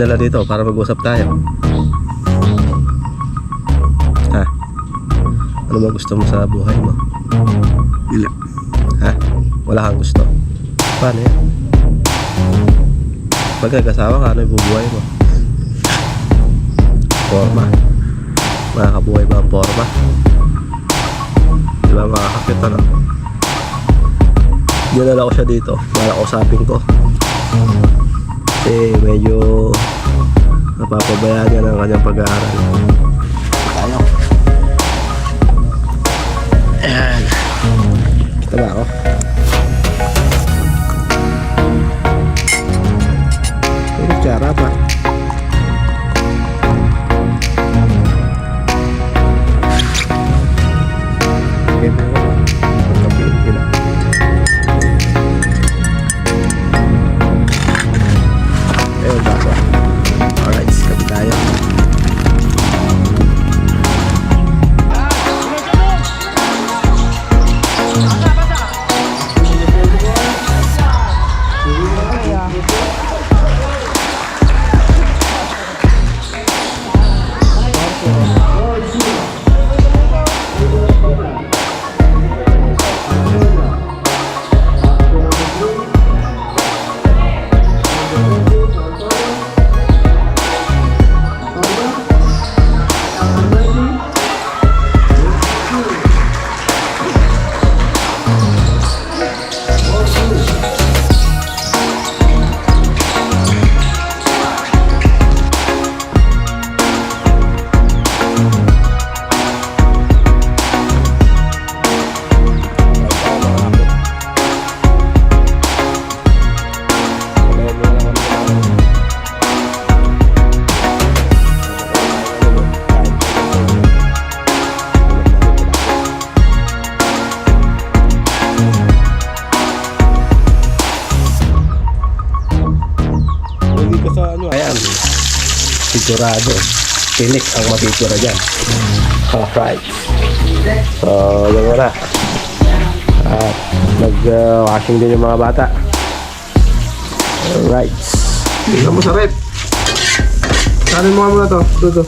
Dala dito para mag-usap tayo. Ha? Ano ba gusto mo sa buhay mo? Wala. Ha? Wala kang gusto? Paano yan? Pag nagkasawa ka, ano yung bubuhay mo? Forma. Makakabuhay ba ang forma? Di ba makakakit ano? Dinala ko siya dito para kausapin ko. Kasi medyo napapabayaan niya ng kanyang pag-aaral. Tayo. Ayan. Kita ba ako? Puro tsara pa. Ganda ko ba? Pagkapiin sila. Ayun ba ako? Alright, kapi tayo. Ayan, sigurado pinik ang matitira dyan. Alright, so yun muna. At nag-washing din yung mga bata. Alright, Tingnan mo sa rep. Kanin mo nga muna to. Ito.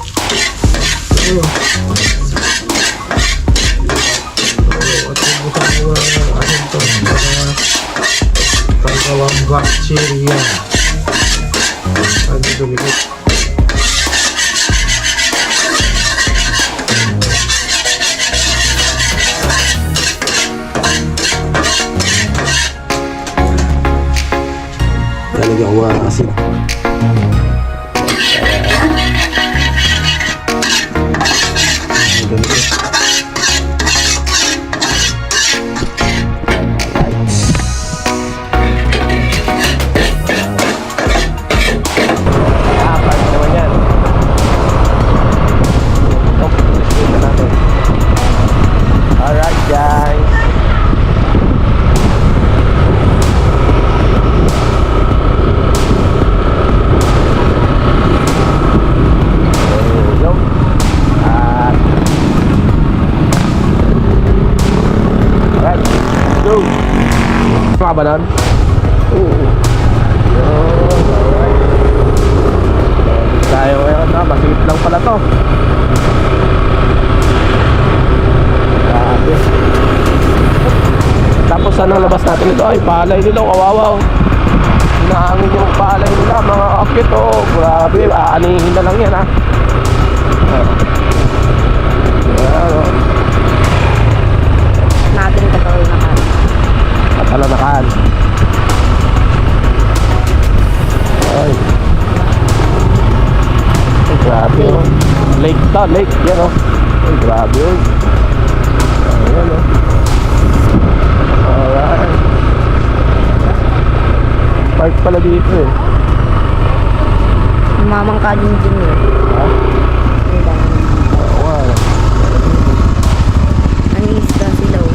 At bubusan mo ang asin to. Pagkawang bacteria. Ano dumikit? lalagyan ko mga asin. Alright guys, mga ba nun? Alright. Tayo ngayon na, masigit lang pala to. Grabe. Tapos ano labas natin ito? Ay, palay nila, kawawa. Hinahangin yung palay nila, mga akit. Oh, grabe, aanihin na lang yan ha. Ayan, natin katulungan. Katalanakan. Ay. Ay, grabe oh. Lake to, lake. Yan oh. Ay, grabe oh. Ayan oh. Alright. Park pala dito eh. Mamang kading din yun. Ha? Wow. Ang isda sila oh.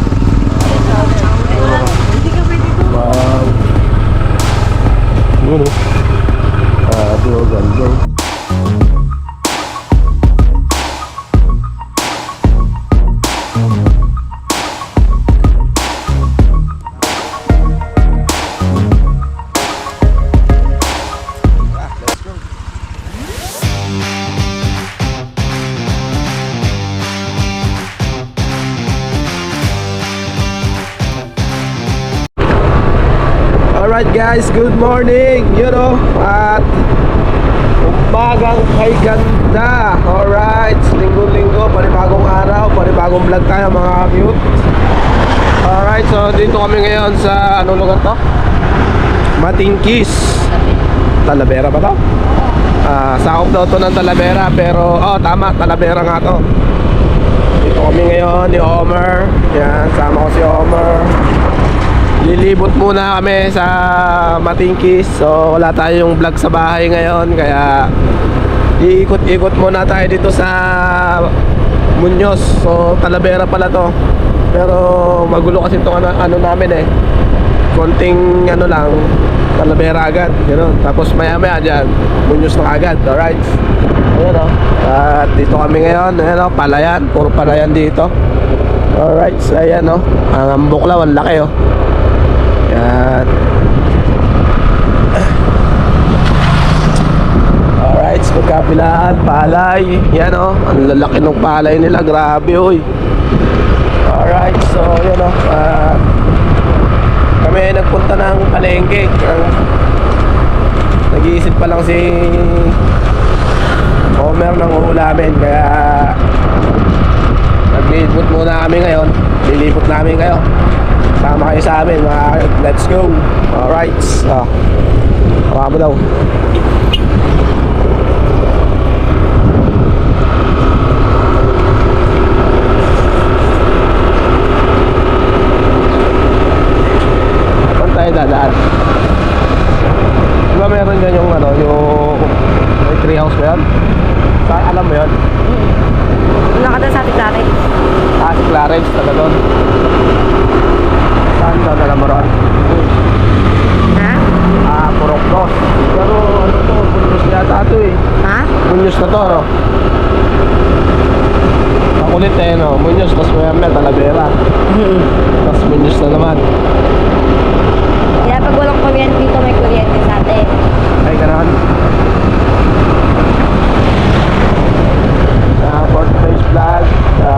Wow. Yun oh. Grabe oh, ganda oh. Alright guys, good morning. You know, at umagang kay ganda. Alright, linggo-linggo, panibagong araw, panibagong vlog tayo mga cute. Alright, so dito kami ngayon sa anong lugar to? Matingkis. Talavera ba to? Sakop daw to ng Talavera, pero tama, Talavera nga to. Dito kami ngayon ni Omer. Yan, sama ko si Omer. Lilibot muna kami sa Matingkis. So wala tayong vlog sa bahay ngayon, kaya iikot-ikot muna tayo dito sa Muñoz. So Talavera pala to, pero magulo kasi itong ano namin eh. Konting ano lang, Talavera agad, gano'n. Tapos maya-maya dyan, Muñoz na agad. Alright. Ayan o. At dito kami ngayon. Ayan o, palayan. Puro palayan dito. Alright. So ayan o. Ang buklaw, ang laki o. Ayan. Alright. So magkapilaan, palay. Ayan o. Ang lalaki ng palay nila. Grabe oy. Alright. So ayan o. Kami nagpunta ng palengke. Nag-iisip pa lang si Homer ng uulamin, kaya naglilipot muna kami ngayon. Lilipot namin kayo. Sama kayo sa amin mga. Let's go. Alright. Hawa mo daw. Saan tayo dadaan? Diba meron dyan yung ano, yung may tree house ba yan? Alam mo yun? Nakata sa Tiklare. Si Clarence, taga doon. Saan daw na ron? Ha? Puroktos. Pero ano to, Muñoz yata ito eh. Ha? Muñoz na to, no? Makulit eh, no? Muñoz, tas maya Talavera. Tas Muñoz na naman. Kaya pag walang kuryente dito, may kuryente sa atin. Ay, gano'n. For today's vlog,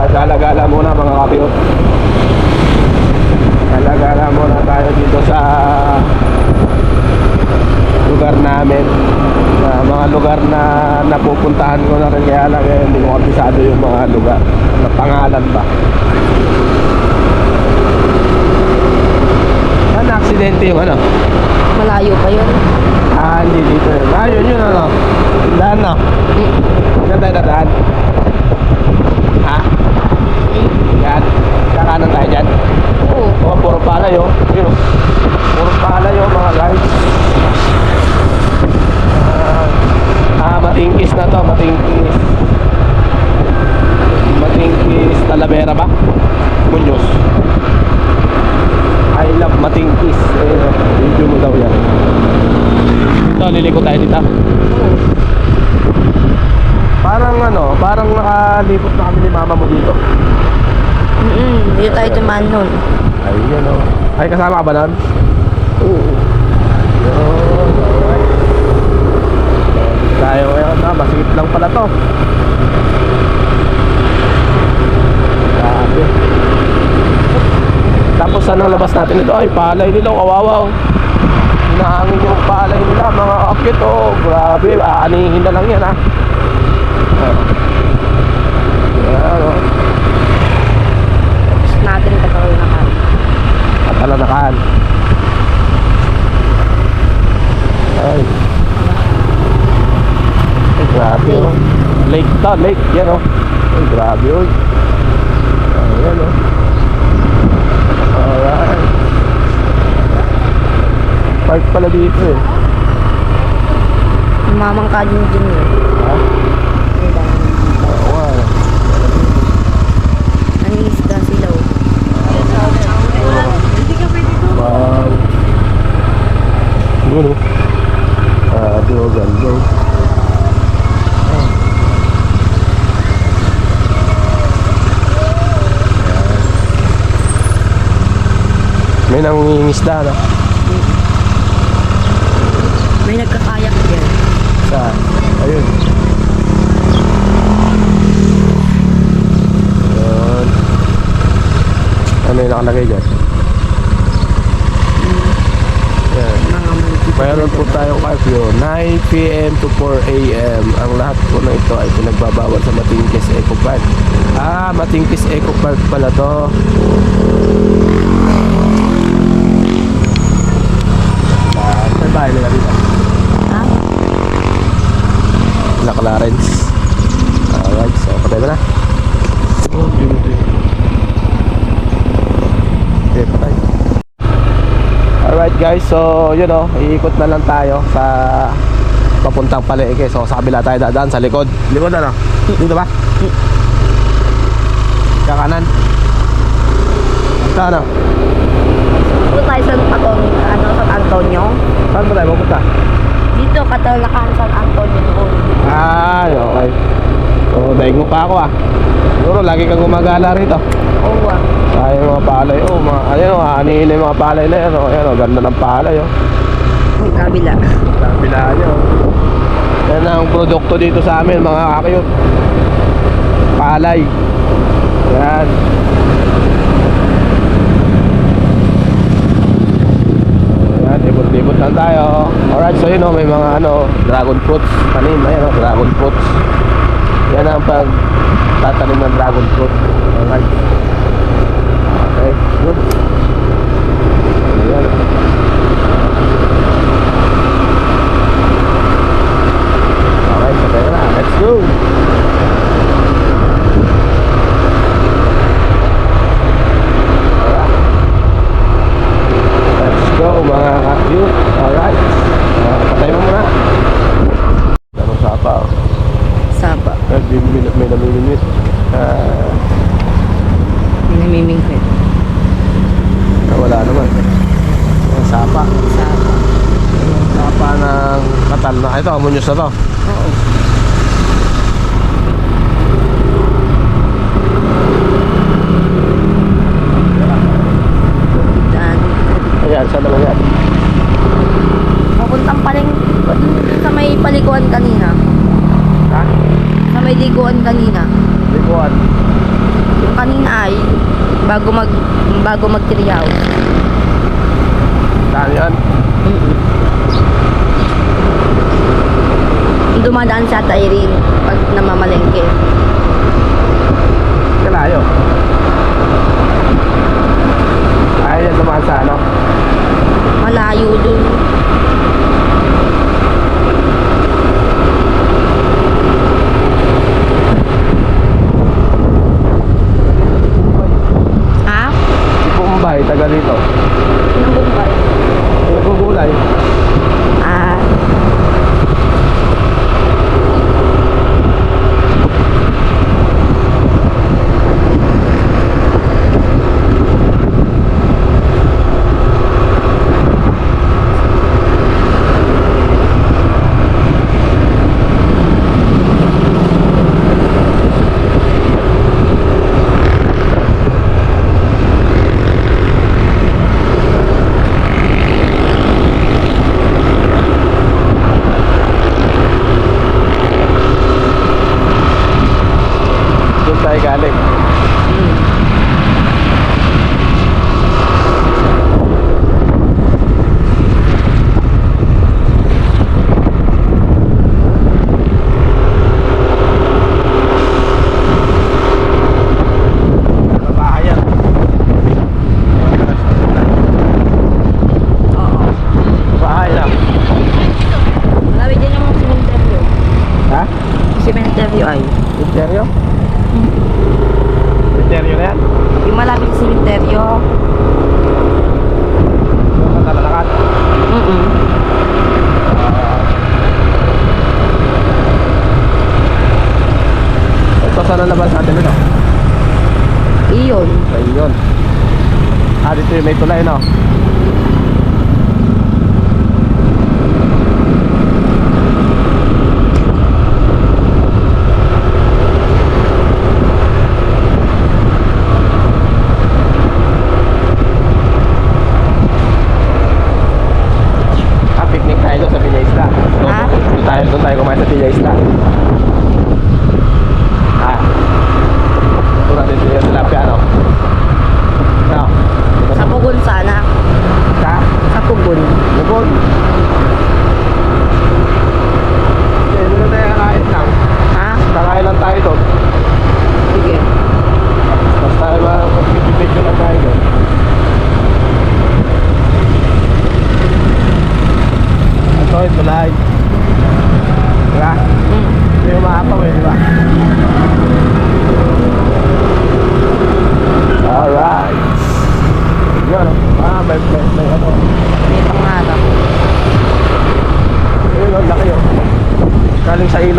gala-gala muna mga kapiyot. Gala-gala muna tayo dito sa lugar namin. Mga lugar na napupuntahan ko na rin, kaya lang hindi ko kabisado yung mga lugar na pangalan ba. Na-aksidente yung ano? Malayo pa yun. Hindi dito yun. Yun ano? Daan na. Saan tayo dadaan? Ha? Yan. Kakanan tayo dyan. Oo. Puro palay oh. Yun oh. Puro palay oh mga guys. Matingkis na to. Matingkis. Matingkis Talavera ba? Muñoz. I love Matingkis. Video mo daw yan. Dito, liliko tayo dito. Parang ano, parang nakalipot na kami ni mama mo dito. Dito tayo dumaan nun. Ayun o. Ay, kasama ka ba nun? Oo. Yun, alright. Tayo ngayon na, masikip lang pala to. Grabe. Tapos ano labas natin ito? Ay, palay nila, kawawa. Hinahangin yung palay nila, mga akit oh. Grabe, aanihin na lang yan ha. Yan o. Tapos natin katalanakan. Katalanakan. Ay. Ay, grabe o. Lake to, lake. Yan o. Ay, grabe o. Ayan o. Alright. Park pala dito eh. Mamang kading din yun. Ha? Oo nga. Ang isda sila. Wow. Yun o. Dogan go. May nangingisda na. May nagkakayak din. Saan? Ayun. Ayun. Ano yung nakalagay dyan? Yan. Mayroon po tayong curfew 9 p.m. to 4 a.m. Ang lahat po na ito ay pinagbabawal sa Matingkis Eco Park. Matingkis Eco Park pala to. Saan bahay nila dito? Ha? La Clarence. Alright, so patay mo na. Okay, patay. Alright guys, so yun o, iikot na lang tayo sa papuntang Palengke. So sa kabila tayo dadaan, sa likod. Likod ano? Dito ba? Kakanan. Saan ano? Dito tayo sa San Antonio. Saan ba tayo pupunta? Dito, Katalakan, San Antonio doon. Ay, okay. So, daig mo pa ako Siguro lagi kang gumagala rito. Oo ah. Ay, mga palay. Anihin yung mga palay na yan. Ayan, ganda ng palay. Uy, kabila. Kabila nyo. Yan ang produkto dito sa amin, mga kakayot. Palay. Yan. Yan, libot-libot lang tayo. Alright, so yun may mga dragon fruits. Tanim, ayan dragon fruits. Yan ang pagtatanim ng dragon fruit. Alright. Okay, good. Ayan. Okay, sabay na. Let's go! Alright. Let's go mga ka-cute. Alright. Patay mo muna. Anong sapa? Saba. May namiminit. Namimingkit. Wala naman. Sapa. Saba. Sapa ng katal na. Ito, amunyos na to. Oo. Dan. Ayan, saan naman yan? Papuntang sa may paliguan kanina. Ha? Sa may liguan kanina. Likuan. Yung kanina ay bago magtiryaw. Saan yan? Dumadaan sa Irene pag namamalengke. Kalayo. Ay, yan dumaan sa ano? Malayo dun. Ha? Si Pumbay, taga dito. Anong bumbay? Nagugulay. Ah, Doon tayo galing. Ano bahay yan? oo. Bahay na. Malapit din yung sementeryo. Ha? Sementeryo ay. Interior? Interior na yan? Yung malapit sa sementeryo. Doon sa Talalakan. Ito saan ang labas natin ito? Iyon. Ayun. Dito yung may tulay, no? Picnic tayo doon sa Villa Isla. Ha? Doon tayo kumain sa Villa Isla. Ito natin yung tilapia, no? No? Sa Pugon sana. Sa? Sa Pugon. Lubog.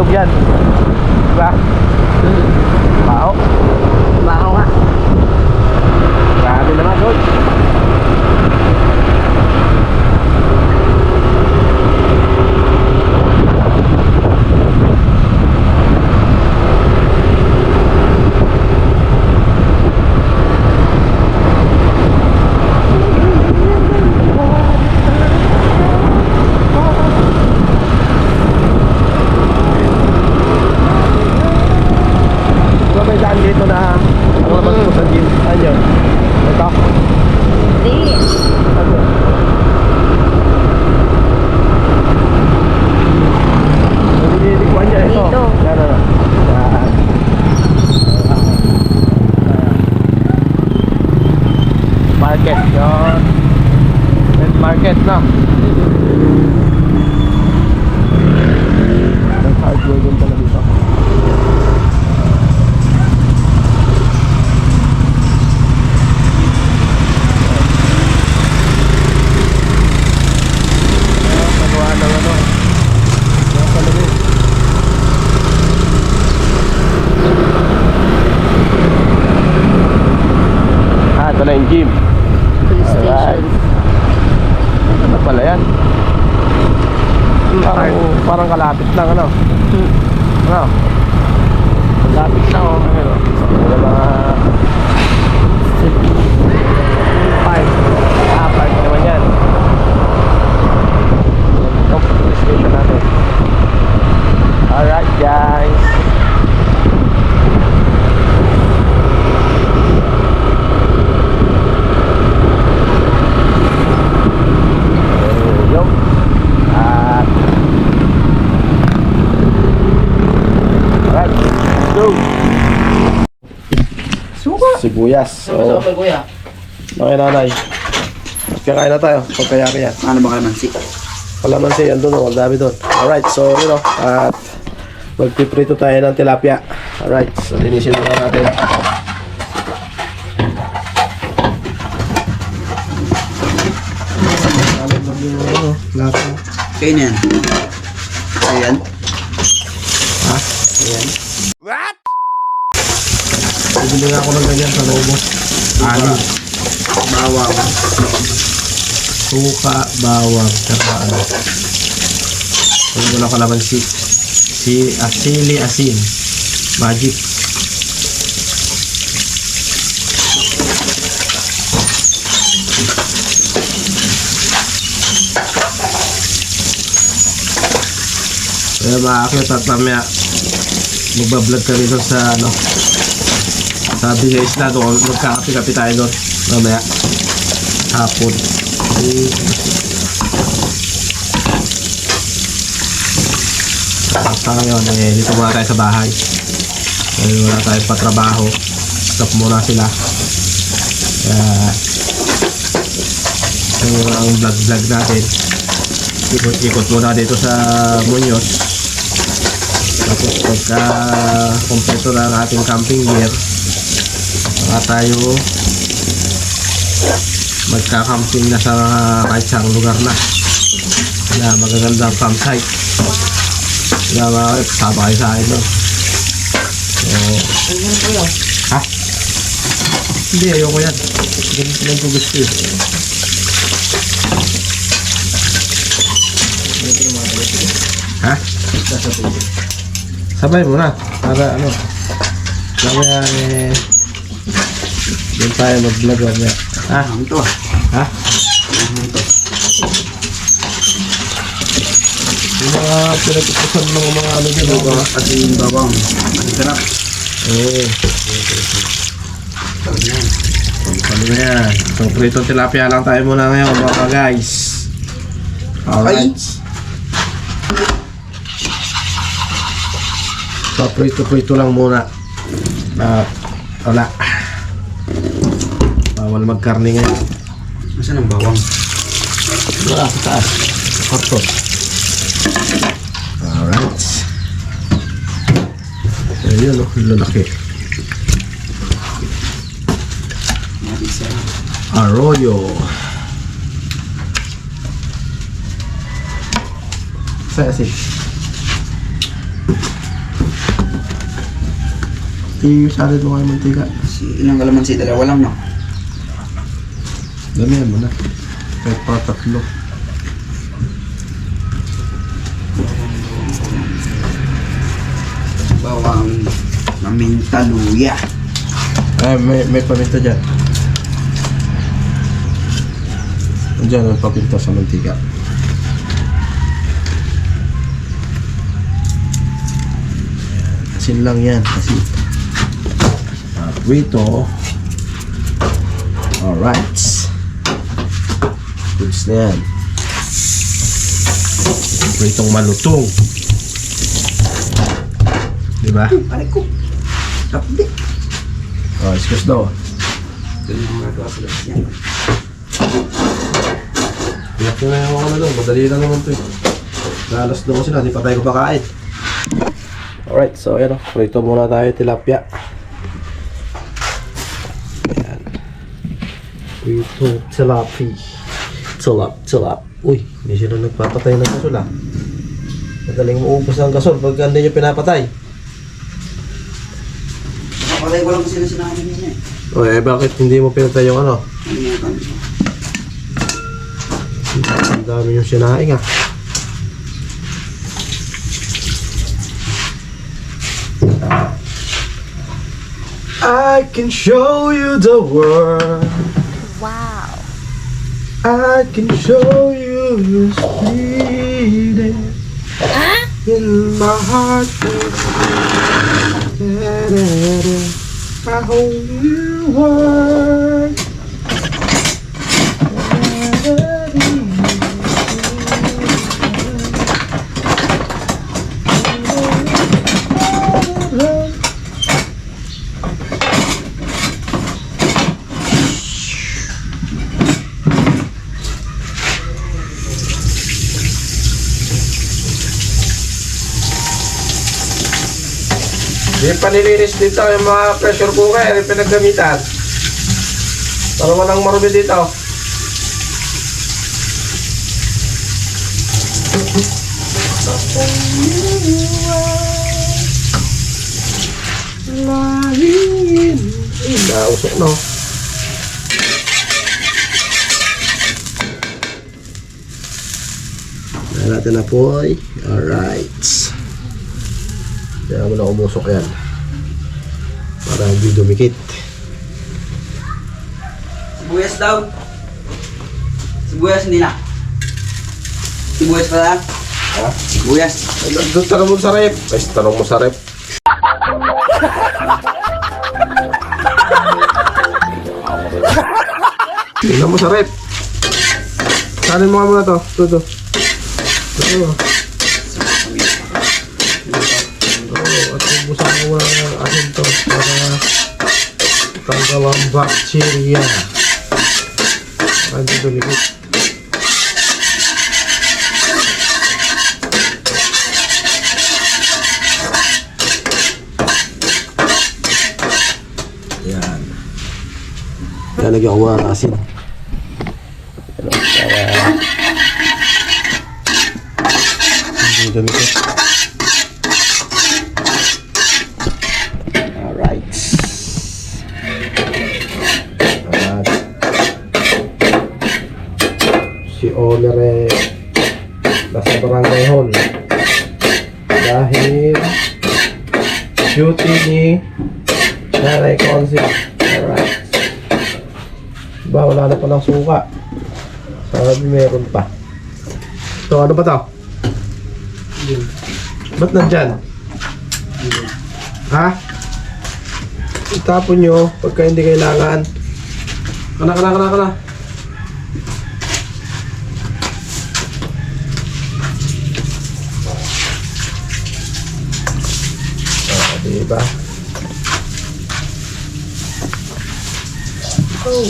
bilog yan. Diba? Baho. Baho nga. Grabe naman, Lord. Diba may daan dito na ang labas po sa gym? Ano yun? Ito? Hindi. Ano? Nililikuan niya ito. Dito. Yan, ano? Yan. Market yun. Pet market na. Ang hardware din pala dito. Pagawa ng ano. Mga palamig. Ito na yung gym. Police Alright. station. Ano pala yan? Parang kalapit lang, ano? Ano? Kalapit lang, oh. Ano? Yung mga... Park. Park naman yan. Ito, police station natin. Alright, guys. Yo. Alright, let's go. Sibuyas. So, kuya. okay, nanay. Kakain na tayo. Pagkayaki yan. Ano ba kayo mansi? Kalamansi, yan doon. Ang dami doon. Alright, so, at magpiprito tayo ng tilapia. Alright, so, linisin muna natin. Kayo na yan. Ayan. Ha? Ayan. Bibili nga ako ng ganyan sa Lobo. Ano? Bawang. Suka, bawang, saka ano. Kung wala kalamansi. Sili, asin. Magic. Kaya makakit at mamaya magbablog kami doon sa ano, sa Bigay Isla doon. Magkakapi-kapi tayo doon mamaya hapon. Basta ngayon dito muna tayo sa bahay. Kaya wala tayong patrabaho. Stop muna sila. Kaya ang vlog natin, ikot muna dito sa Muñoz. Tapos pagka kompleto na ang ating camping gear, saka tayo magka-camping na sa kahit saang lugar na. Kaya magagandang campsite. Kaya kasama kayo sa akin, no? So, ha? Hindi, ayoko yan. Ganito lang ko gusto yun. Ha? Sabay mo na para ano, mamaya doon tayo mag-vlog mamaya. Ha? Ito ah. Ha? Ito. Yung mga pinag-upusan ng mga ano dyan, Ito at yung bawang. Ang sarap. oo. Ano na yan? So, pritong tilapia lang tayo muna ngayon mga guys. Alright. So, prito lang muna. Wala. Bawal magkarni ngayon. Nasaan ang bawang? Wala sa taas. Sa karton. Alright. Ayun, lalaki. Arroyo. Saya sih. I-salad mo kayo mantika. Ilang kalamansi? Dalawa lang, no? Damihan mo na. Kahit pa 3. Bawang paminta luya. Ay, may paminta dyan. Diyan, may paminta sa mantika. Asin lang yan, asin. At rito. Alright. Goods na yan. Pritong malutong. Diba? Pare ko. Kapdi. Oh, excuse daw. Ganun ang mga gawa yan. Iyak nyo na yung mga doon. Madali lang naman ito eh. Nalas doon sila. Di pa tayo kumakain. Alright, so ayan o. Prito muna tayo tilapia. Ayan. Prito tilapia. Tilap. Uy, hindi sila nagpapatay ng gasol ah. Madaling maubos ng gasol pag hindi nyo pinapatay. Kapatay ko lang kasi na sinabi niya eh. O eh, bakit hindi mo pinatay yung ano? Ano yung kanto? Ang dami yung sinaing ah. I can show you the world. Wow. I can show you the freedom in my heart. I hold you one. Hindi pa nilinis dito yung mga pressure cooker yung pinaggamitan. Para walang marumi dito. Nausok no. Natin na po. Alright. Kaya mo na umusok yan para hindi dumikit. Sibuyas daw. Sibuyas hindi na. Sibuyas pala. Ha? Sibuyas. Doon tanong mo sa rep. Ay, tanong mo sa rep. Tingnan mo sa rep. Salin mo nga muna to. Ito. At ubusan mo muna ng asin to para tanggal ang bacteria. Hindi dumikit. Yan. Lalagyan ko muna ng asin. Para hindi dumikit. Alright. At si owner nasa barangay hall dahil duty ni Nanay Consil. Alright. Ba, wala na palang suka. Sabi meron pa. Ito, ano ba to? Ba't nandyan? Ha? Itapon nyo pagka hindi kailangan. Kana. Diba? Oh.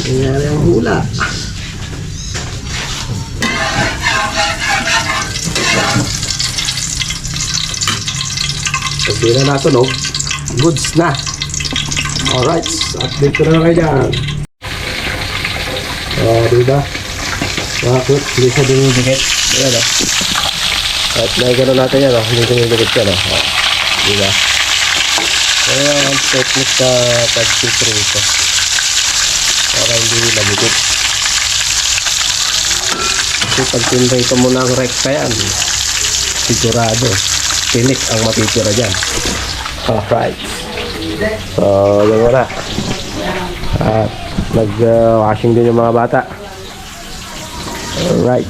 Nangyari ang hula. Pag di na natunog, goods na. Alright, update ko na lang kayo dyan. Diba? Bakit? Hindi siya dumidikit. Ayan o. At naigano natin yan o. Hindi dumidikit yan o. Diba? Kaya ang technique sa pag-filtrate para hindi labigit. Kasi pag pinrito mo ng rekta yan, sigurado tinik ang matitira dyan. Alright. So, yun muna. At nag-washing din yung mga bata. Alright.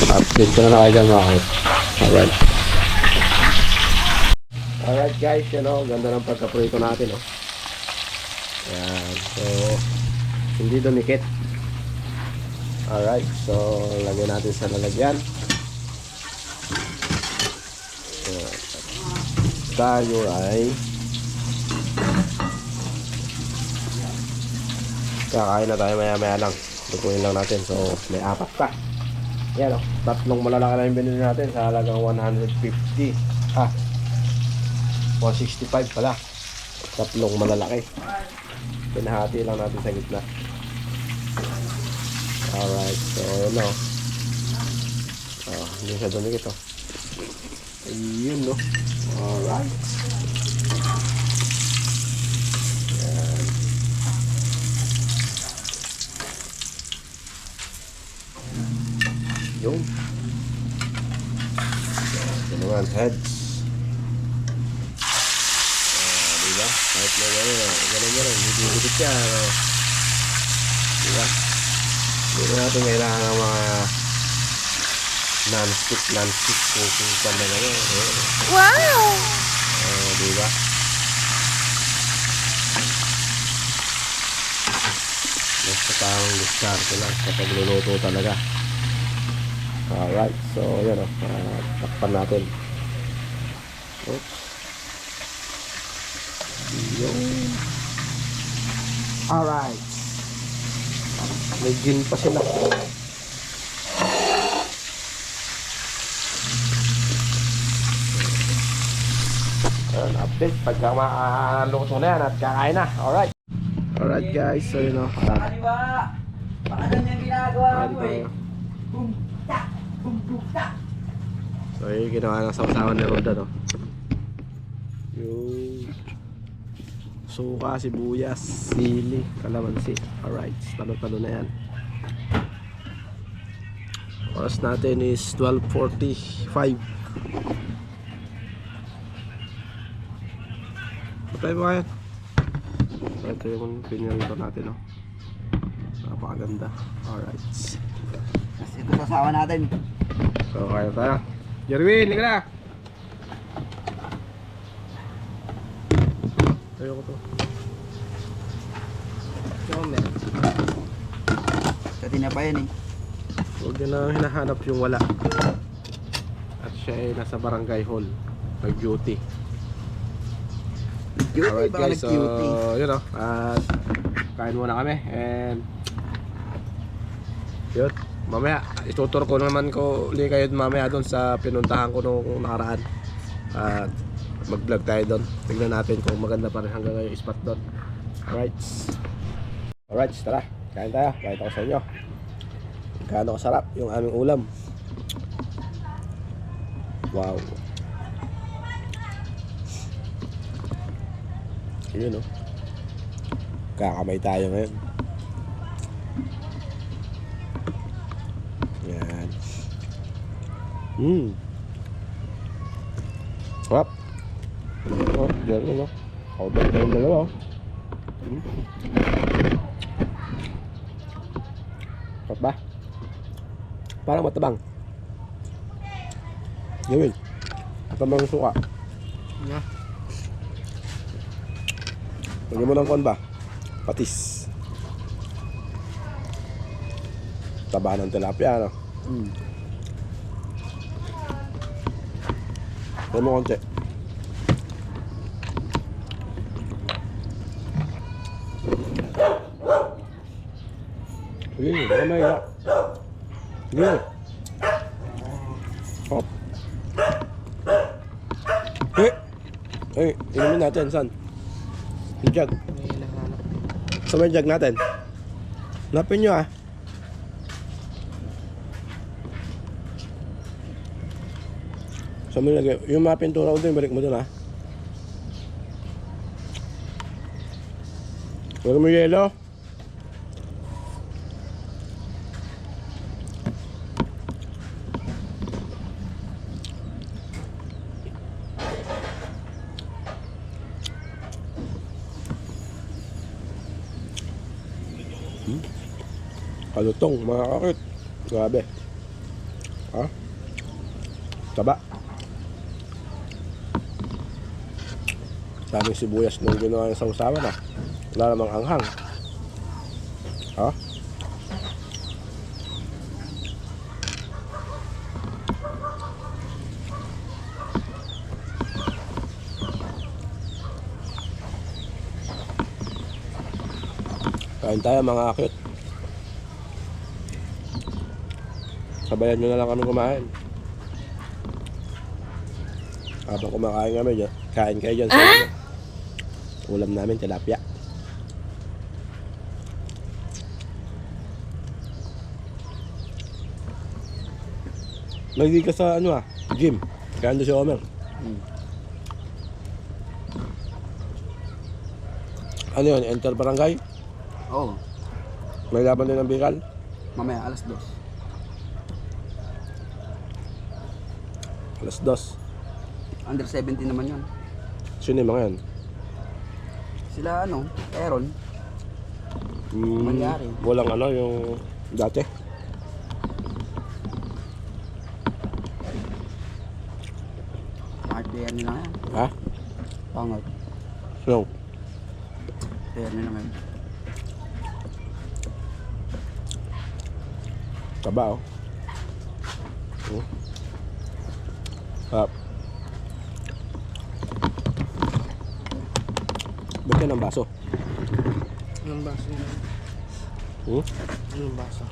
Update ko na kayo dyan mga kapit. Alright. Alright guys, yun o. Ganda ng pagkaprito natin o. Ayan. So, hindi dumikit. Alright. So, lagyan natin sa lalagyan. Ayan. Tayo ay kakain na tayo maya lang. Lutuin lang natin. So, may 4 pa. Yan o, 3 malalaki na yung binili natin sa halagang 150. 165 pala. 3 malalaki. Pinahati lang natin sa gitna. Alright, so yun o. Hindi siya dumikit o. Ayun o. Alright. Yan. Yun. Yan naman, heads. Diba? Kahit na gano'n mo rin, hindi dikit siya. Diba? Hindi na natin kailangan ng mga non-stick kung saan na gano'n. Wow! Diba? Basta tamang diskarte lang sa pagluluto talaga. Alright, so yan o, takpan natin. Oops. Yun. Alright. May gin pa sila. Ayan, update pagka makaluto na yan at kakain na. Alright. Alright guys, so yun o. Di ba? Paano yung ginagawa mo eh? So yung ginawa ng sausawan ni Roda no. Yung suka, sibuyas, sili, kalamansi. Alright, talo-talo na yan. Oras natin is 12:45. Patay mo kayan. So ito yung pinirito natin no. Napakaganda. Alright. Kasi ito sasawa natin. So kaya tayo. Jerwin, hindi ka na. Ayoko to. Chomer. Sa tinapayan eh. Huwag nyo na hinahanap yung wala. At siya ay nasa barangay hall. Nag-duty. Alright guys, so yun o. At kain muna kami. And yun. Mamaya, itutur ko naman ko ulit kayo mamaya doon sa pinuntahan ko nung nakaraan. At mag-vlog tayo doon. Tignan natin kung maganda pa rin hanggang ngayon yung spot doon. Alright. Alright, tara. Kain tayo. Kahit ako sa inyo. Gaano kasarap yung aming ulam. Wow. Yun o. Kakamay tayo ngayon. Yan. Sarap. Oh, dyan yun o. Kaubat na yung dalawa o. Sarap ba? Parang matabang. Gawin. Matabang yung suka. Yeah. Lagyan mo ng kon ba? Patis. Taba ng tilapia, no? Lagyan mo konti. Sige, mamay ka. Sige. Hop. Inumin natin, san? Yung jug. Sa may jug natin. Napin nyo ah. Saan mo nilagay? Yung mga pintura ko din, balik mo dun ha. Huwag mo yelo. Kalutong mga kakit. Grabe. Ha? Taba. Daming sibuyas nung ginawa ng sausawan ha. Wala namang anghang. Ha? Kain tayo mga kakit. Sabayan nyo na lang kami kumain. Habang kumakain kami dyan, kain kayo dyan sa ulam namin, tilapia. Nagdi ka sa ano gym. Kaya doon si Omer. Ano yun? Enter barangay? Oo. May laban din ng Bicol? Mamaya, alas 2. Alas 2. Under 17 naman yun. Sino yung mga yan? Sila Aaron. Mangyari. Walang yung dati. Kahit player nila yan. Ha? Pangat. Sino? Player nila ngayon. Taba Hap. Ba't yan ang baso? Anong baso yun? Anong baso?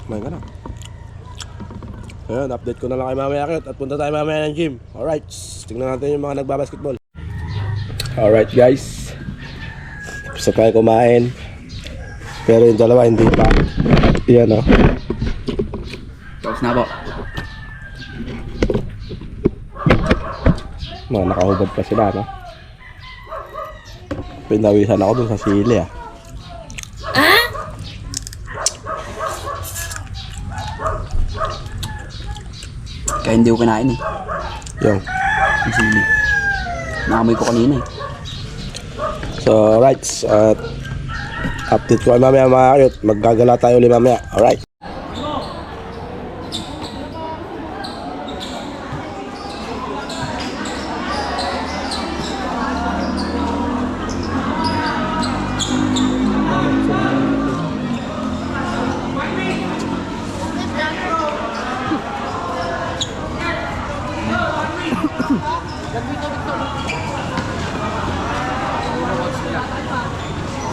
Kumain ka na. Ayan, update ko na lang kay mamaya at punta tayo mamaya ng gym. Alright, tingnan natin yung mga nagbabasketball. Alright guys, tapos na tayo kumain. Pero yung dalawa hindi pa. Yan Tapos na po. Mga nakahubad pa sila Pinawisan ako dun sa sili Kaya hindi ko kinain Yung. Ang sili. Naamoy ko kanina So alright, at update ko mamaya mga kakit. Maggagala tayo ulit mamaya. Alright.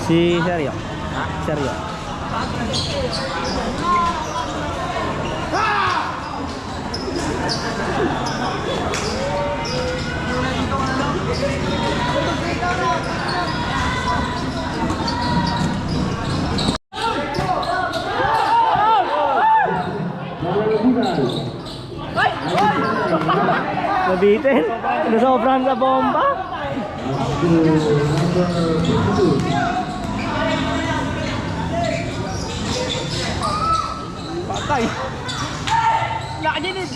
Si Seryo. Seryo. Nabitin? Nasobran sa bomba? Patay! Nakadinin!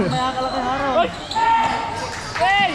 Mamaya ka lang araw. Hey!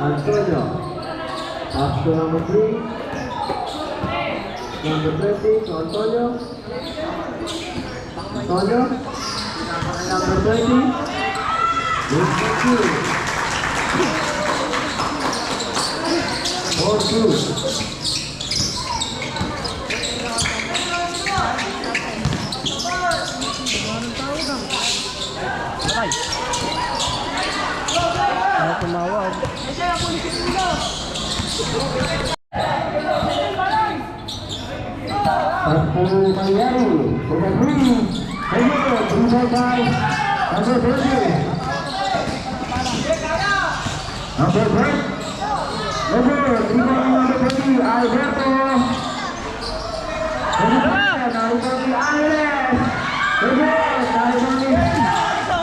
Antonio. After number 3. Number 20 to Antonio. Antonio. Number 20. Number 2. 4-2.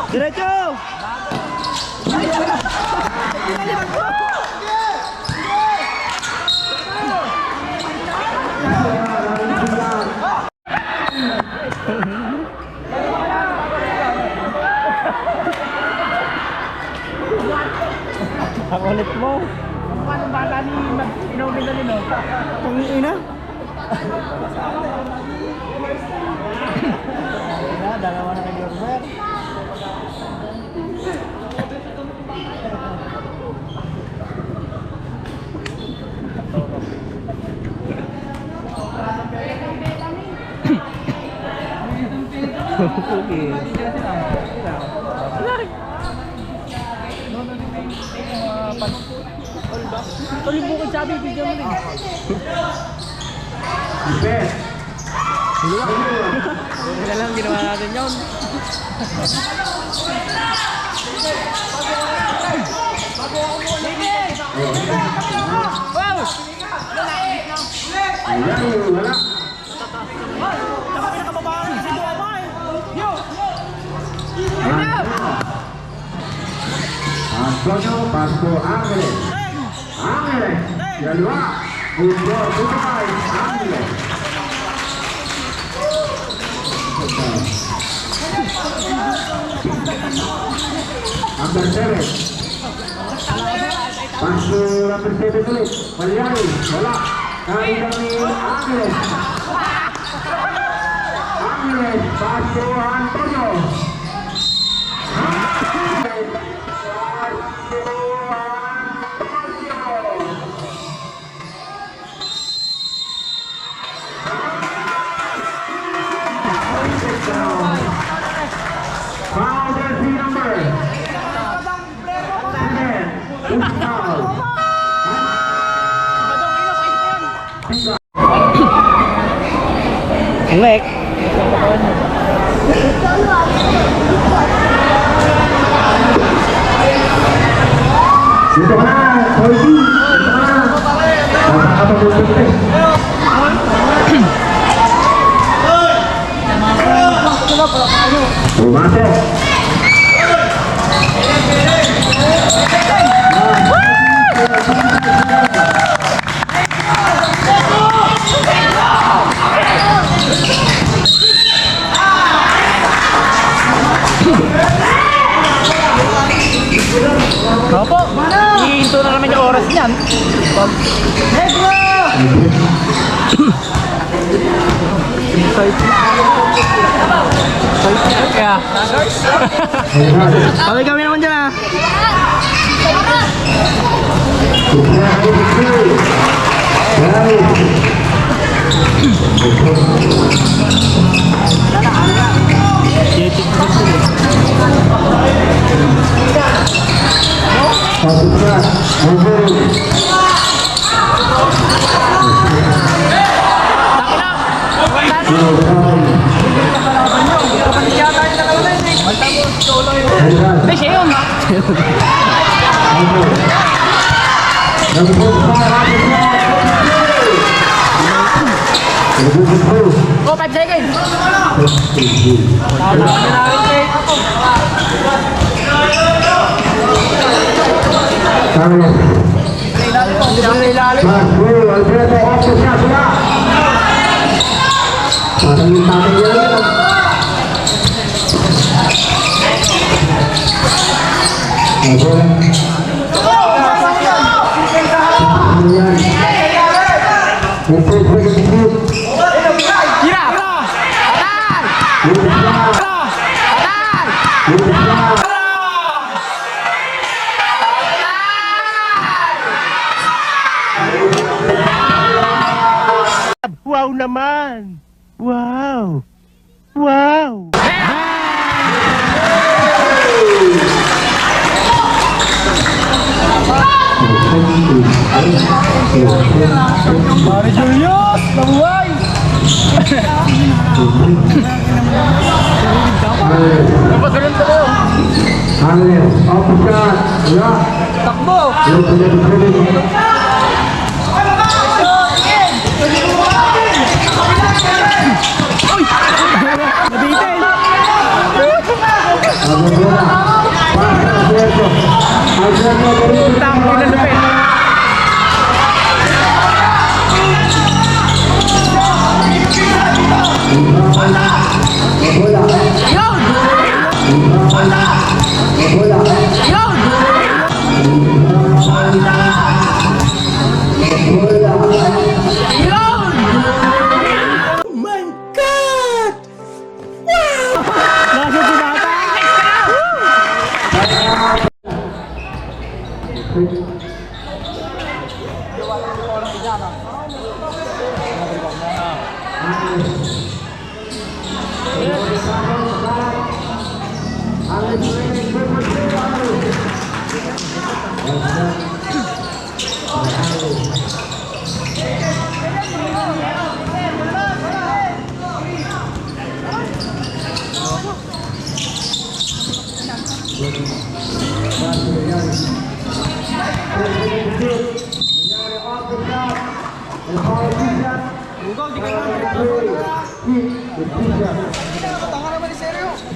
Diretso! Ang ulit mo. Anong bata ni Inumin na nino? Ang ina? Dalawa na kay Robert. Tuloy mo kay sabi, bigyan mo rin. Hindi lang ginawa natin yun. Antonio Pasco Ángeles. Ángeles. Yalua. Fútbol. Ángeles. Number 7. Pasco number 7 ulit. Malyari. Wala. Kami Ángeles. Ángeles. Pasco Antonio. Foul jersey number 7. Foul. Nek. Dito ka na, Koichi. Dito ka na. Napakapagulog eh. Pumasok. Opo. Ihinto na naman yung oras niyan. Kaya. Pagay kami naman dyan ah. Hindi siya yun. Oh, 5 seconds. Alfredo, off the shot. yung tatay niya yan. Bola. Ano yan? Upit, upit, upit. Tira! Upit lang. Upit lang. Wow naman! Wow! Wow! Mari Julius! Mabuhay! Dapat ganun tayo! Ano yan? Uppercut. Wala. Takbo! Nabitin! Tang, pinalupin! Nasa si Bata!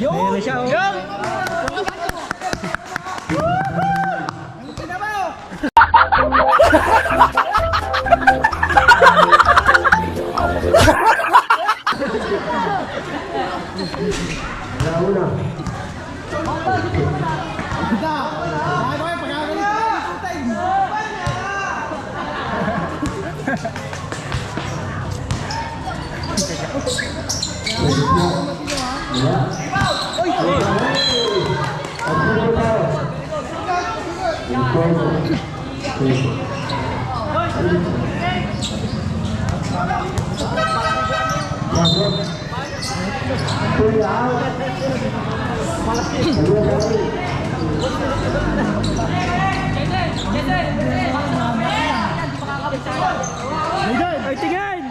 Meron siya, oh. Ay, tingin!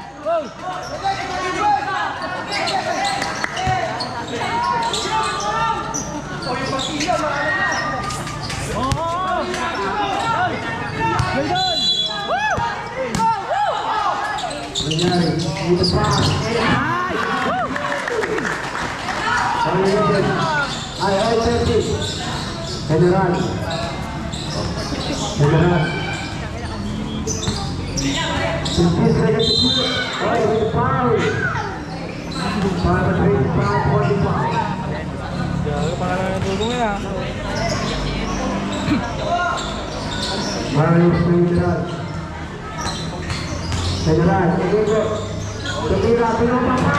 General. General. Simpis lagi sedikit. Oh, ini foul. Para 25. Jago pangalan ng tulong yan. Marius General. General, ini bro. Kira belum apa.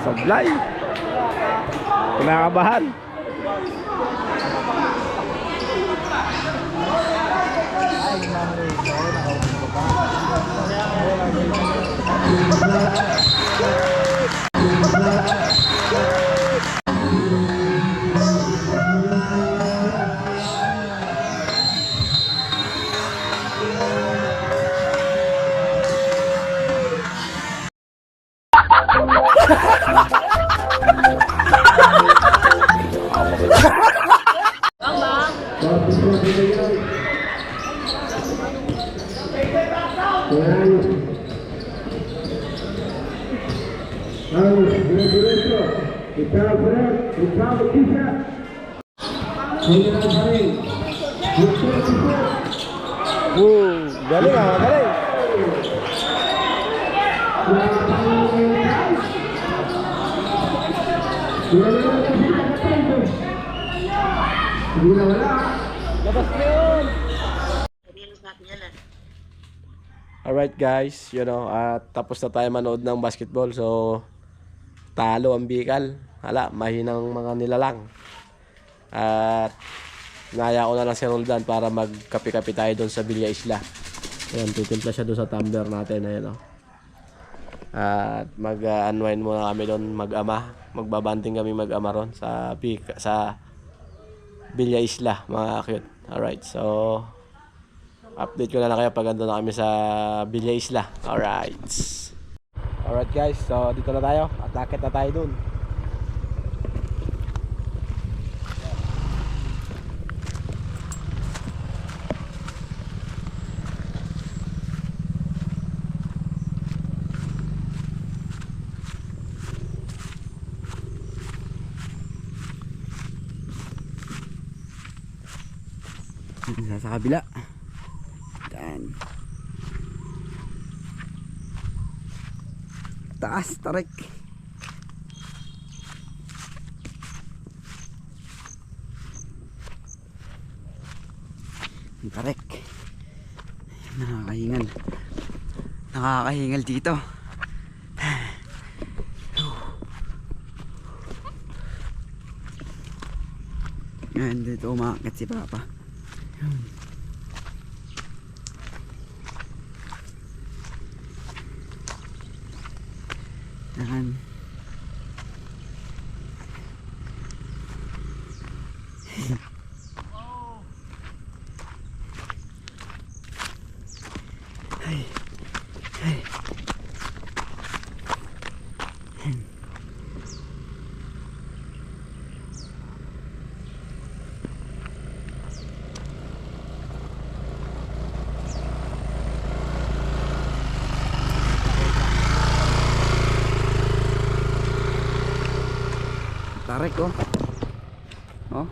Sablay. Kinakabahan. Galing galing. Alright guys, at tapos na tayo manood ng basketball. So, talo ang Bicol. Hala, mahinang mga nilalang. At naya ko na lang si Roldan para magkape-kape tayo doon sa Villa Isla. Ayan, titimpla siya doon sa tumbler natin. Ayan, At mag-unwind muna kami doon, magbabanding kami mag-ama ron sa Villa Isla, mga cute. Alright, so update ko na lang kayo pag ando na kami sa Villa Isla. Alright guys, so dito na tayo at lakit na tayo doon. Sa kabila. Dan. Taas, tarik. Tarik. Nakakahingal. Nakakahingal dito. Ngayon dito umakit si Papa. Yan. Ay. Ay. Tarik oh. Oh.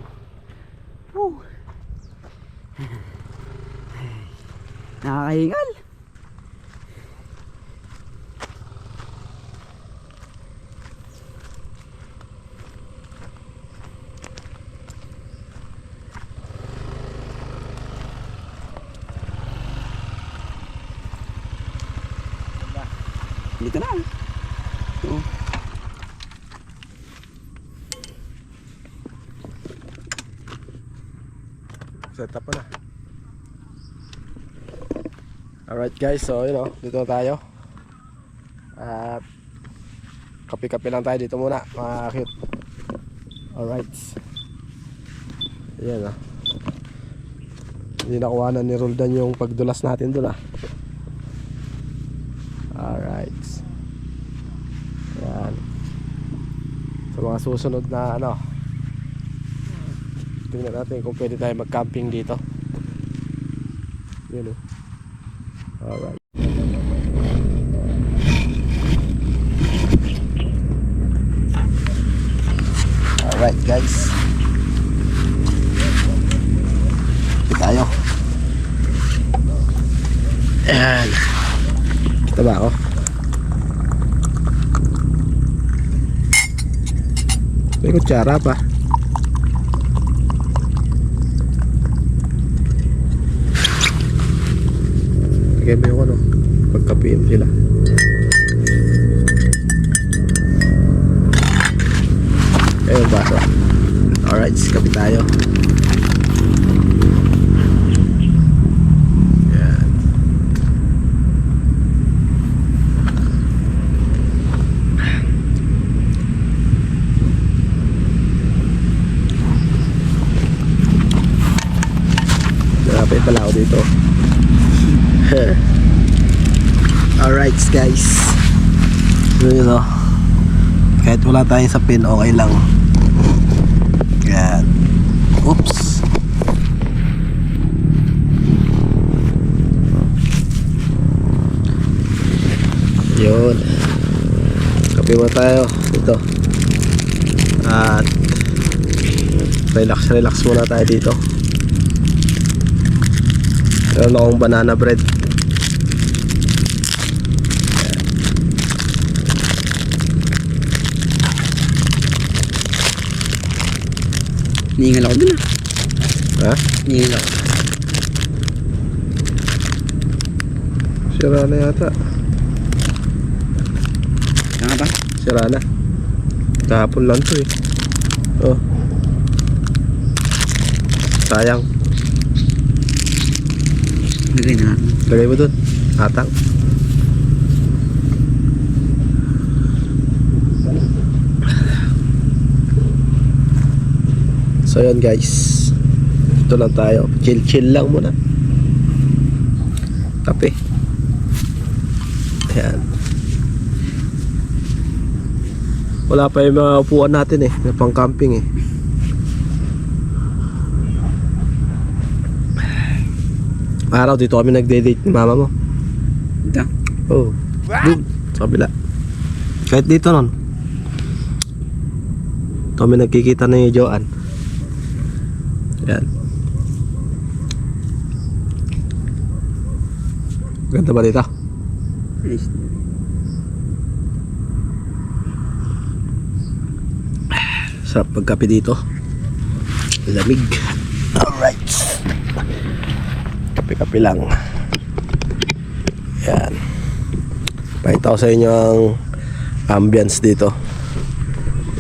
Nakakahingal. Dito na. Oh. Set up na. Alright guys, so dito na tayo. At kape-kape lang tayo dito muna, mga cute. Alright. Ayan Hindi nakuha na ni Roldan yung pagdulas natin doon Alright. Ayan. Sa mga susunod na tingnan natin kung pwede tayo mag-camping dito. Yun Alright. Alright guys. Dito tayo. Ayan. Kita ba ako? May kutsara pa. Lagyan mo yung pagkapiin sila. Ayun baso. Alright, kapi tayo. Yan. Napay pala ako dito. Alright guys, so kahit wala tayong sapin, okay lang. Yan. Oops. Yun. Kape mo tayo. Ito. At relax muna tayo dito. Meron akong banana bread. Niingal ako dun Ha? Niingal ako. Sira na yata. Saan ba? Sira na. Kahapon lang to eh. Oh. Sayang. Lagay na natin. Lagay mo dun. Atang. So yun guys. Ito lang tayo. Chill lang muna. Kape. Ayan. Wala pa yung mga upuan natin eh. Na pang camping eh. Araw dito kami nagde-date ni mama mo. Ito. Oh. Doon. Sa kabila. Kahit dito nun. Kami nagkikita ni Joanne. Yan. Ganda ba dito? Nice. Sarap pagkape dito. Lamig. Alright. Kape-kape lang. Yan. Pakita ko sa inyo ang ambience dito.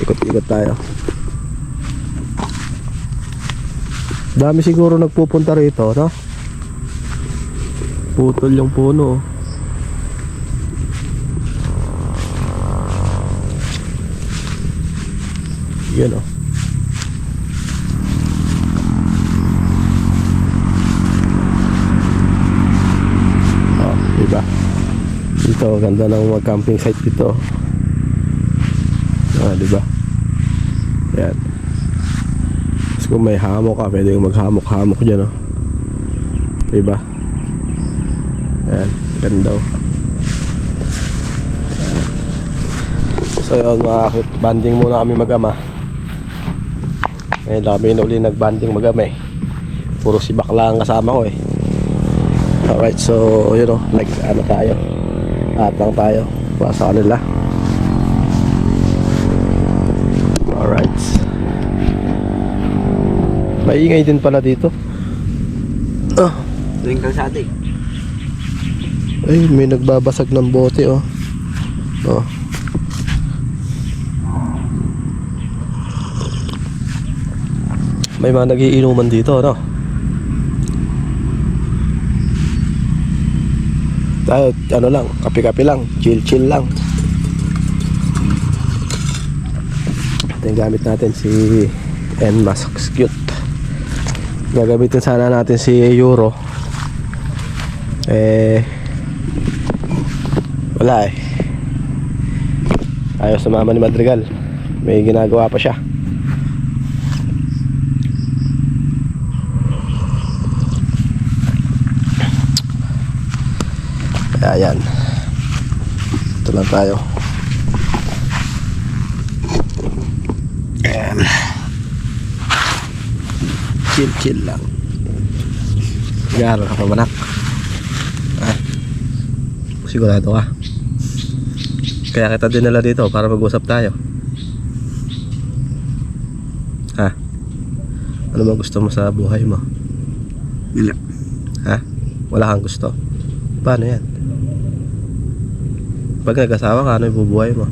Ikot-ikot tayo. Dami siguro nagpupunta rito, no? Putol yung puno. Yan oh. Oh, diba? Dito, ganda ng mag-camping site dito. Ah, diba? Yan. Tapos kung may hamok ka, pwede yung maghamok-hamok dyan, oh. Diba? Yan, ganda oh. So yun mga kakit, banding muna kami mag-ama. Eh, dami na uli nag-banding mag-ama eh. Puro si bakla ang kasama ko eh. Alright, so yun o, like ano tayo, atang tayo para sa kanila. Alright. Maingay din pala dito. Ah, Ito yung kalsada eh. ay, may nagbabasag ng bote oh. Oh. May mga nagiinuman dito, no? Tayo, ano lang, kape-kape lang, chill lang. Ito yung gamit natin, si Enmas Cute. Gagamitin sana natin si Euro. Wala eh. Ayaw sumama ni Madrigal. May ginagawa pa siya. Ayan. Ito lang tayo. Ayan. Chill lang. Gano'n ka pa manak? Ah, sigurado ka? Kaya kita dinala dito para mag-usap tayo. Ha? Ano ba gusto mo sa buhay mo? Wala. Ha? Wala kang gusto? Paano yan? Pag nag-asawa ka, ano yung bubuhay mo?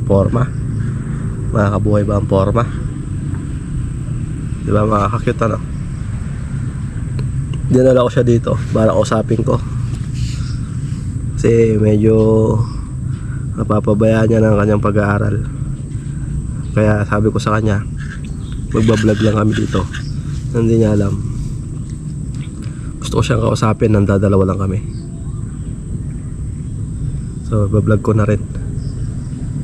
Forma? Makakabuhay ba ang forma? Diba makaka-cute ano? Dinala ko siya dito para kausapin ko. Kasi medyo napapabayaan niya ng kanyang pag-aaral. Kaya sabi ko sa kanya, magbablog lang kami dito. Hindi niya alam. Gusto ko siyang kausapin, nang dadalawa lang kami. So, bablog ko na rin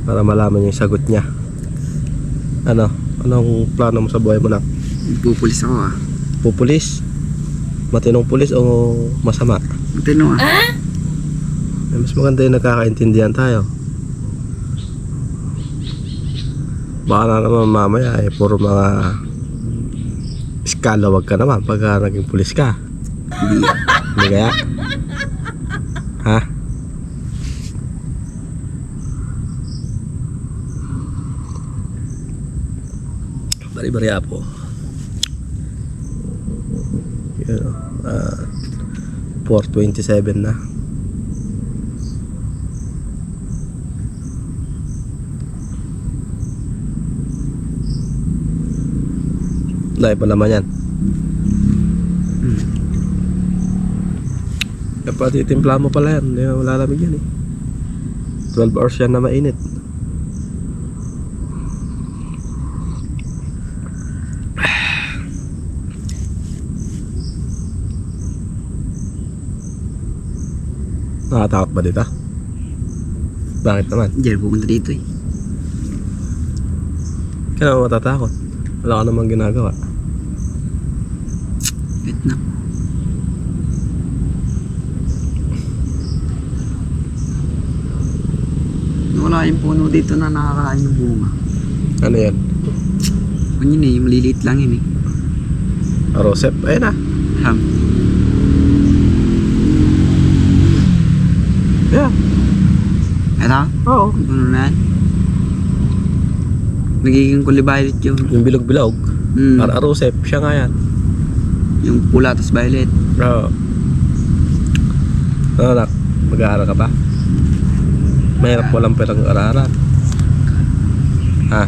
para malaman niya yung sagot niya. Ano? Anong plano mo sa buhay mo na? Pupulis ako ah. Pupulis? Matinong pulis o masama? Matino ah. Mas maganda yung nagkakaintindihan tayo. Baka na naman mamaya puro mga iskalawag ka naman pagka naging pulis ka. Hindi kaya? Ha? Bari-bari po. Yun, 4:27 na. Dahil pa naman yan. Dapat itimpla mo pala yan. Hindi na malalamig yan eh. 12 hours yan na mainit. Nakatakot ba dito? Bakit naman? Hindi na pupunta dito eh. Kaya naman matatakot. Wala ka namang ginagawa. Wait na. Wala yung puno dito na nakakain ng bunga. Ano yan? Ano yun eh, maliliit lang yun eh. Rosep? Ayun na. Ham. Yeah. Ito? Oo. Ang puno na yan. Nagiging kulay violet yun. Yung bilog-bilog. Rosep. Siya nga yan. Yung pula tas violet. Oo. Ano nak? Mag-aaral ka pa? Mahirap walang perang araran. Ha?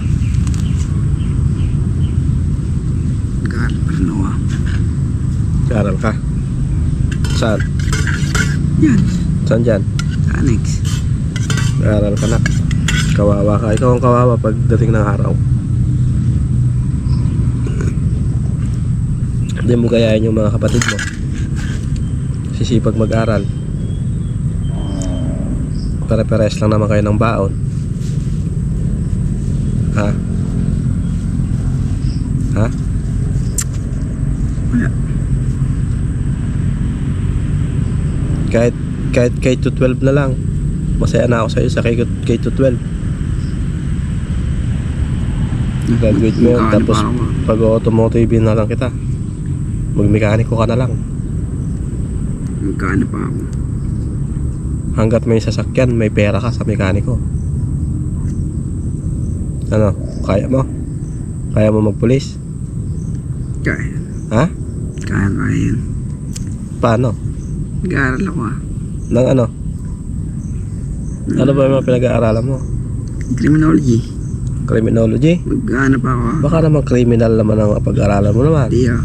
Nag-aaral pa rin ako ah. Mag-aaral ka? Saan? Yan. Saan dyan? Annex. Mag-aaral ka na. Kawawa ka. Ikaw ang kawawa pagdating ng araw. Hindi mo gayahin yung mga kapatid mo. Sisipag mag-aral. Pare-pares lang naman kayo ng baon. Ha? Ha? Wala. Kahit K-12 na lang. Masaya na ako sa'yo sa K-12. Graduate mo yun. Tapos pag-automotive na lang kita. Mag-mekaniko ka na lang. Magkano pa ako? Hanggat may sasakyan, may pera ka sa mekaniko. Ano? Kaya mo? Kaya mo magpulis? Kaya. Ha? Kaya yun. Paano? Nag-aaral ako ah. Nang ano? Ano ba yung mga pinag-aaralan mo? Criminology. Criminology? Mag-ano pa ako ah. Baka naman criminal naman ang pag-aaralan mo naman. Hindi ah.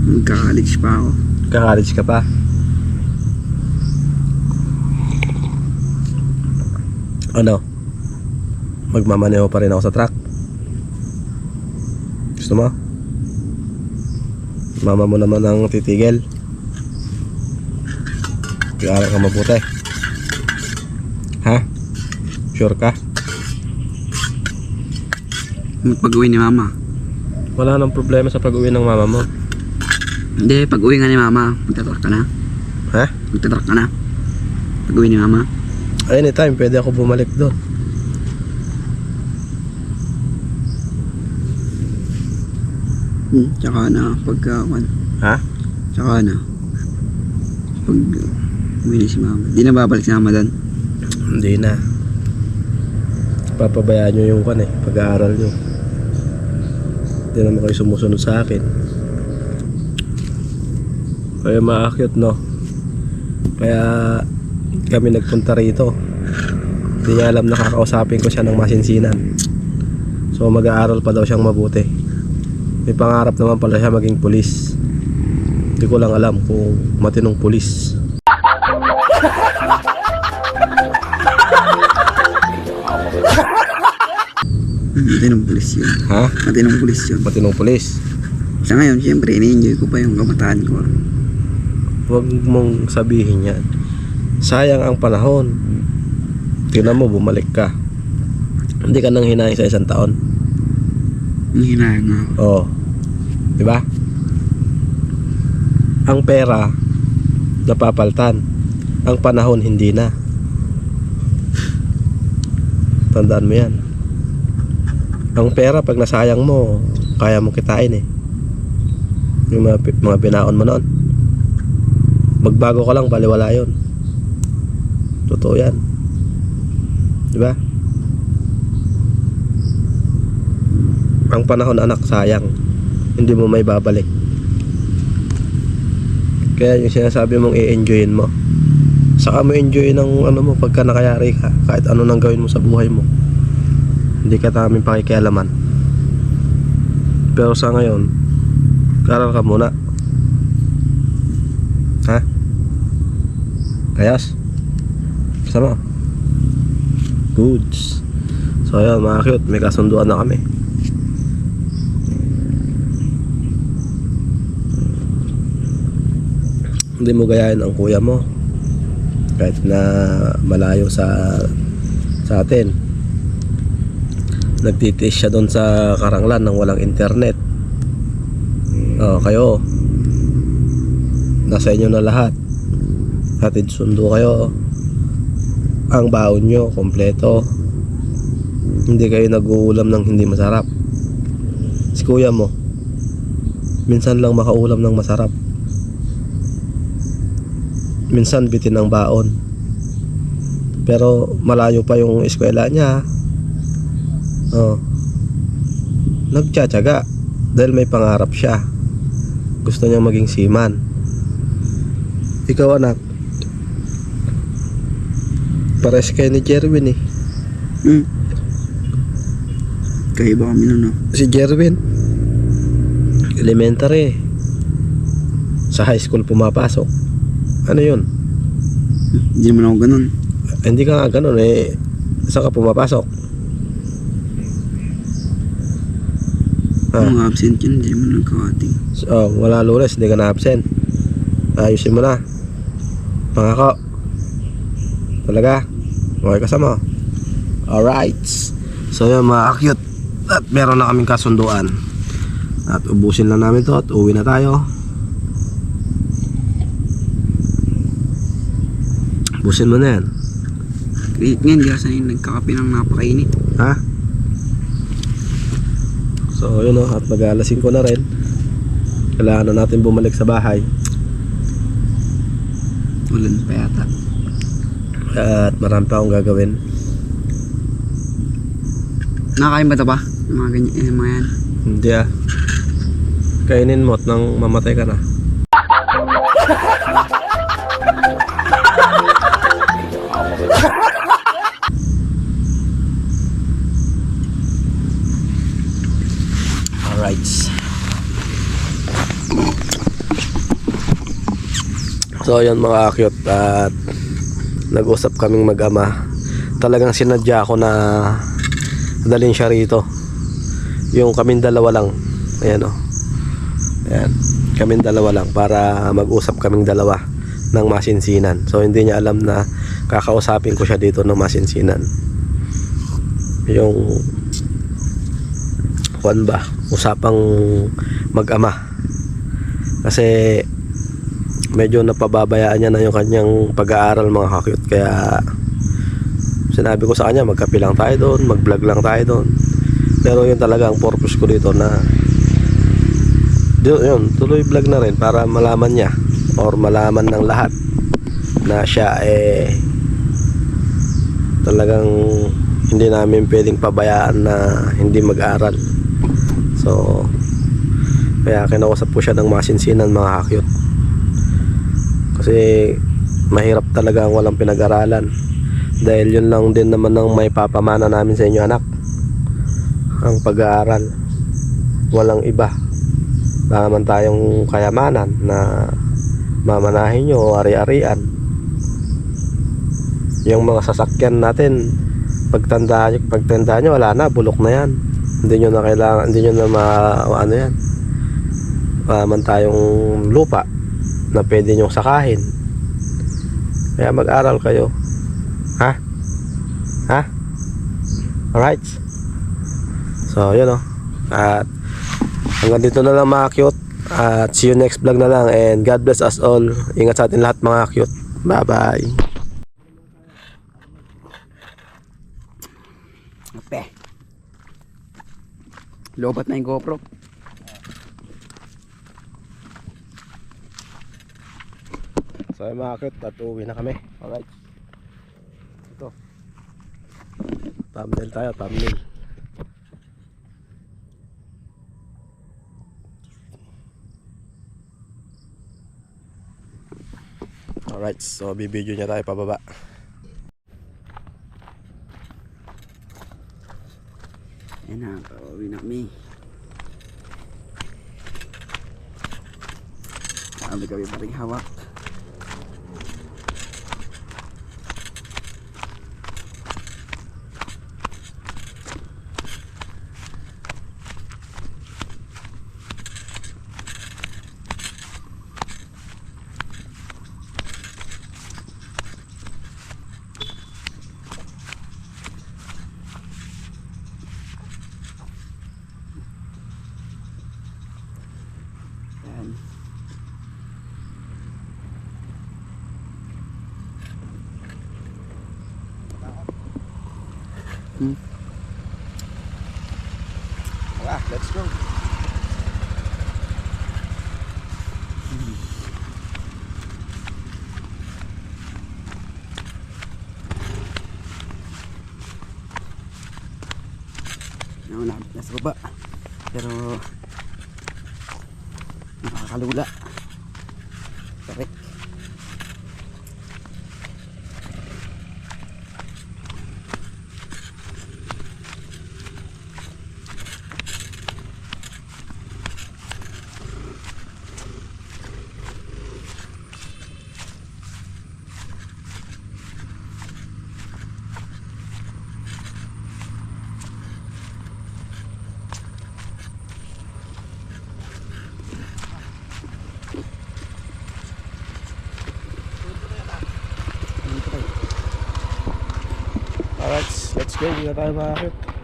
Magka-college pa ako. Ka-college ka pa. Ano? Magmamaneho pa rin ako sa truck. Gusto mo? Mama mo naman ang titigil. Mag-aaral ka mabuti. Ha? Sure ka? Pag-uwi ni mama. Wala nang problema sa pag-uwi ng mama mo. Hindi, pag-uwi nga ni mama. Magtatrack ka na. Ha? Magtatrack ka na. Pag-uwi ni mama. Anytime, pwede ako bumalik doon. Tsaka na pagka Ha? tsaka na pag uwi na si mama. Di na babalik si mama doon. Hindi na. Papabayaan nyo yung pag-aaral nyo. Hindi naman kayo sumusunod sa akin. Kaya maakyat, no? Kaya kami nagpunta rito. Hindi niya alam na kakausapin ko siya ng masinsinan. So mag-aaral pa daw siyang mabuti. May pangarap naman pala siya maging pulis. Hindi ko lang alam kung matinong pulis. Matinong pulis yun. Ha? Matinong pulis yun. Matinong pulis. Sa ngayon, siyempre, ini-enjoy ko pa yung kabataan ko. Huwag mong sabihin yan. Sayang ang panahon. Tingnan mo, bumalik ka. Hindi ka nang hinahin sa 1 taon. Ang hinayang nga ako. Oo. Diba? Ang pera napapaltan. Ang panahon hindi na. Tandaan mo yan. Ang pera pag nasayang mo, kaya mo kitain eh. Yung mga binaon mo noon. Magbago ka lang, baliwala yun. Totoo yan. Diba? Ang panahon anak sayang, hindi mo may babalik. Kaya yung sinasabi mong i-enjoyin mo, saka mo enjoy ng ano mo pagka nakayari ka, kahit ano nang gawin mo sa buhay mo, hindi ka namin pakikialaman. Pero sa ngayon, karal ka muna. Ha? Ayos? Sama? Goods. So ayan mga cute, may kasunduan na kami. Hindi mo gayahin ang kuya mo kahit na malayo sa atin. Nagtitiis siya doon sa Karanglan nang walang internet. Kayo nasa inyo na lahat, hatid sundo kayo, ang baon nyo kompleto, hindi kayo nag-uulam ng hindi masarap. Si kuya mo minsan lang makaulam ng masarap, minsan bitin ang baon, pero malayo pa yung eskwela niya. Nagtsatsaga dahil may pangarap siya, gusto niya maging seaman. Ikaw anak, pares kayo ni Jerwin eh. Kaya ba kami nun, no? Si Jerwin elementary, sa high school pumapasok. Ano yun? Hindi naman ako ganun. Hindi ka nga ganun eh. Saan ka pumapasok? Mga absent yun, hindi naman nagkakating. So, wala Lunes, hindi ka na absent. Ayusin mo na. Pangako. Talaga? Okay ka sama? Alright. So yun mga cute, at meron na kaming kasunduan. At ubusin lang namin to at uwi na tayo. Ubusin mo na yan. Kahit nga, hindi kasi nagkakape ng napakainit. Ha? So yun o, at mag-aalasin ko na rin. Kailangan na natin bumalik sa bahay. Ulan pa yata. At marami pa akong gagawin. Nakakain ba ito ba? Mga ganyan, mga yan. Hindi ah. Kainin mo at nang mamatay ka na. Alright. So yun mga cute, at nag-usap kaming mag-ama. Talagang sinadya ko na dalhin siya rito. Yung kaming dalawa lang. Ayan o. Ayan. Kaming dalawa lang para mag-usap kaming dalawa ng masinsinan. So hindi niya alam na kakausapin ko siya dito ng masinsinan. Yung kuwan ba, usapang mag-ama. Kasi medyo napababayaan niya na yung kanyang pag-aaral mga kakyut. Kaya sinabi ko sa kanya, magkape lang tayo doon, mag-vlog lang tayo doon. Pero yun talaga ang purpose ko dito, na yun, tuloy vlog na rin para malaman niya or malaman ng lahat na siya talagang hindi namin pwedeng pabayaan na hindi mag-aral. So kaya kinausap ko siya ng masinsinan mga kakyut. Kasi mahirap talaga ang walang pinag-aralan. Dahil yun lang din naman ang may papamana namin sa inyo anak, ang pag-aaral. Walang iba. Wala naman tayong kayamanan na mamanahin nyo o ari-arian. Yung mga sasakyan natin, pagtanda nyo, wala na, bulok na yan. Hindi nyo na kailangan, hindi nyo na ano yan. Wala naman tayong lupa na pwede nyong sakahin. Kaya mag-aral kayo. Ha? Ha? Alright. So yun o. At hanggang dito na lang mga cute. At see you next vlog na lang. And God bless us all. Ingat sa atin lahat mga cute. Bye bye. Kape. Lobat na yung GoPro. So ay mga cute, at uwi na kami. Alright. Ito. Thumbnail tayo, thumbnail. Alright, so bibidyo niya tayo pababa. Ayan na, pauwi na kami. Sabi kami pa rin hawak. Ayan. Tara, let's go. Nasa baba. Pero nakakalula. Correct. Alright, let's go. Hindi na tayo makakit.